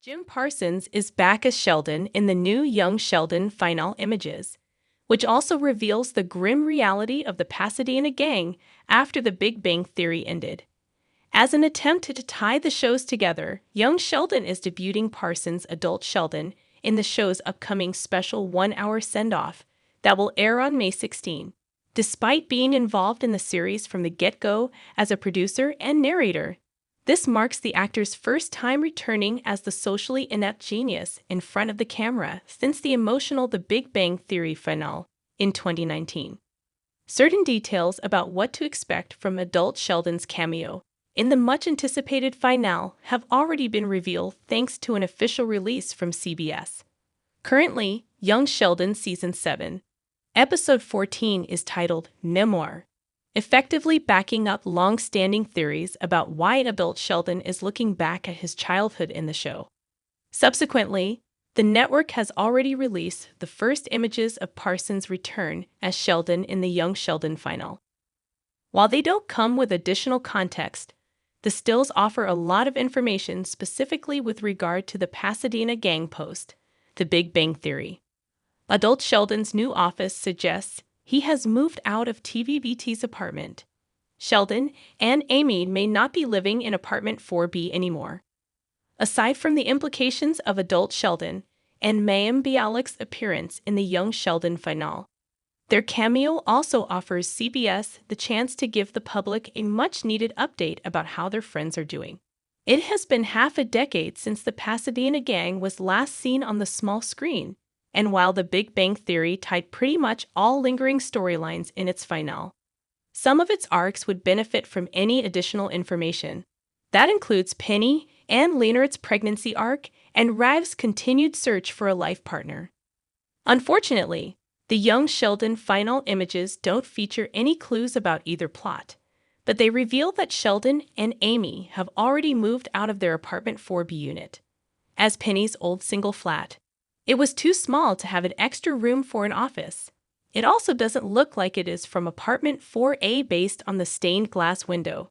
Jim Parsons is back as Sheldon in the new Young Sheldon final images, which also reveals the grim reality of the Pasadena gang after the Big Bang Theory ended. As an attempt to tie the shows together, Young Sheldon is debuting Parsons' adult Sheldon in the show's upcoming special one-hour send-off that will air on May 16. Despite being involved in the series from the get-go as a producer and narrator, this marks the actor's first time returning as the socially inept genius in front of the camera since the emotional The Big Bang Theory finale in 2019. Certain details about what to expect from adult Sheldon's cameo in the much-anticipated finale have already been revealed thanks to an official release from CBS. Currently, Young Sheldon Season 7, Episode 14 is titled Memoir, effectively backing up long-standing theories about why adult Sheldon is looking back at his childhood in the show. Subsequently, the network has already released the first images of Parsons' return as Sheldon in the Young Sheldon final. While they don't come with additional context, the stills offer a lot of information specifically with regard to the Pasadena gang post, The Big Bang Theory. Adult Sheldon's new office suggests he has moved out of TVBT's apartment. Sheldon and Amy may not be living in apartment 4B anymore. Aside from the implications of adult Sheldon and Mayim Bialik's appearance in the Young Sheldon finale, their cameo also offers CBS the chance to give the public a much-needed update about how their friends are doing. It has been half a decade since the Pasadena gang was last seen on the small screen, and while The Big Bang Theory tied pretty much all lingering storylines in its finale, some of its arcs would benefit from any additional information. That includes Penny and Leonard's pregnancy arc and Rav's continued search for a life partner. Unfortunately, the Young Sheldon final images don't feature any clues about either plot, but they reveal that Sheldon and Amy have already moved out of their apartment 4B unit, as Penny's old single flat. It was too small to have an extra room for an office. It also doesn't look like it is from apartment 4A based on the stained glass window.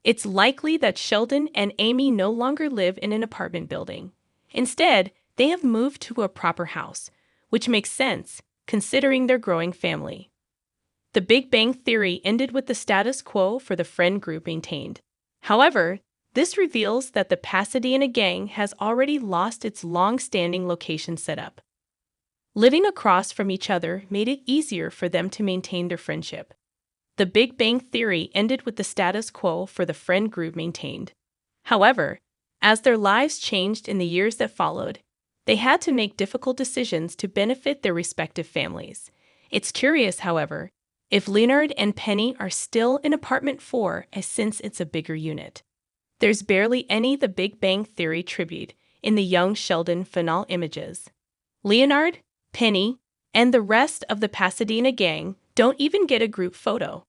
It's likely that Sheldon and Amy no longer live in an apartment building. Instead, they have moved to a proper house, which makes sense considering their growing family. The Big Bang Theory ended with the status quo for the friend group maintained. However, this reveals that the Pasadena gang has already lost its long-standing location setup. Living across from each other made it easier for them to maintain their friendship. The Big Bang Theory ended with the status quo for the friend group maintained. However, as their lives changed in the years that followed, they had to make difficult decisions to benefit their respective families. It's curious, however, if Leonard and Penny are still in apartment 4 since it's a bigger unit. There's barely any The Big Bang Theory tribute in the Young Sheldon finale images. Leonard, Penny, and the rest of the Pasadena gang don't even get a group photo.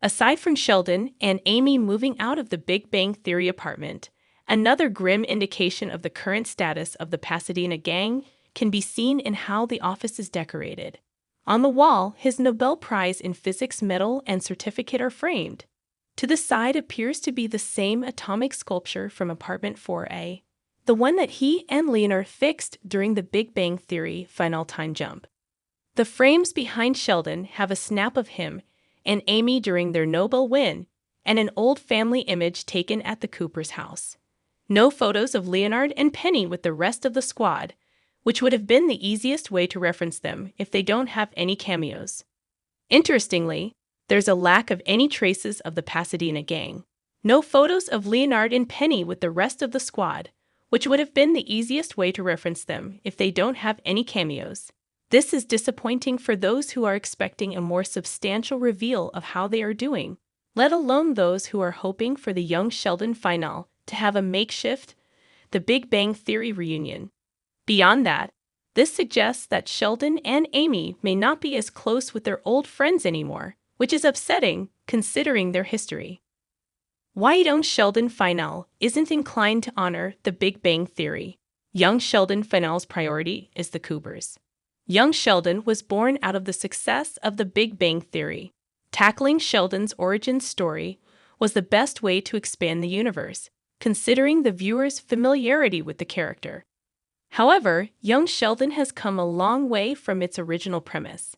Aside from Sheldon and Amy moving out of the Big Bang Theory apartment, another grim indication of the current status of the Pasadena gang can be seen in how the office is decorated. On the wall, his Nobel Prize in Physics medal and certificate are framed. To the side appears to be the same atomic sculpture from apartment 4A, the one that he and Leonard fixed during the Big Bang Theory final time jump. The frames behind Sheldon have a snap of him and Amy during their Nobel win and an old family image taken at the Cooper's house. No photos of Leonard and Penny with the rest of the squad, which would have been the easiest way to reference them if they don't have any cameos. Interestingly, there's a lack of any traces of the Pasadena gang. No photos of Leonard and Penny with the rest of the squad, which would have been the easiest way to reference them if they don't have any cameos. This is disappointing for those who are expecting a more substantial reveal of how they are doing, let alone those who are hoping for the Young Sheldon finale to have a makeshift The Big Bang Theory reunion. Beyond that, this suggests that Sheldon and Amy may not be as close with their old friends anymore, which is upsetting considering their history. Why Young Sheldon finale isn't inclined to honor The Big Bang Theory. Young Sheldon finale's priority is the Coopers. Young Sheldon was born out of the success of The Big Bang Theory. Tackling Sheldon's origin story was the best way to expand the universe, considering the viewer's familiarity with the character. However, Young Sheldon has come a long way from its original premise.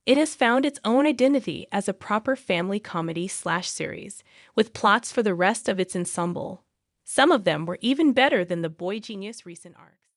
It has found its own identity as a proper family comedy/series, with plots for the rest of its ensemble. Some of them were even better than the Boy Genius recent arcs.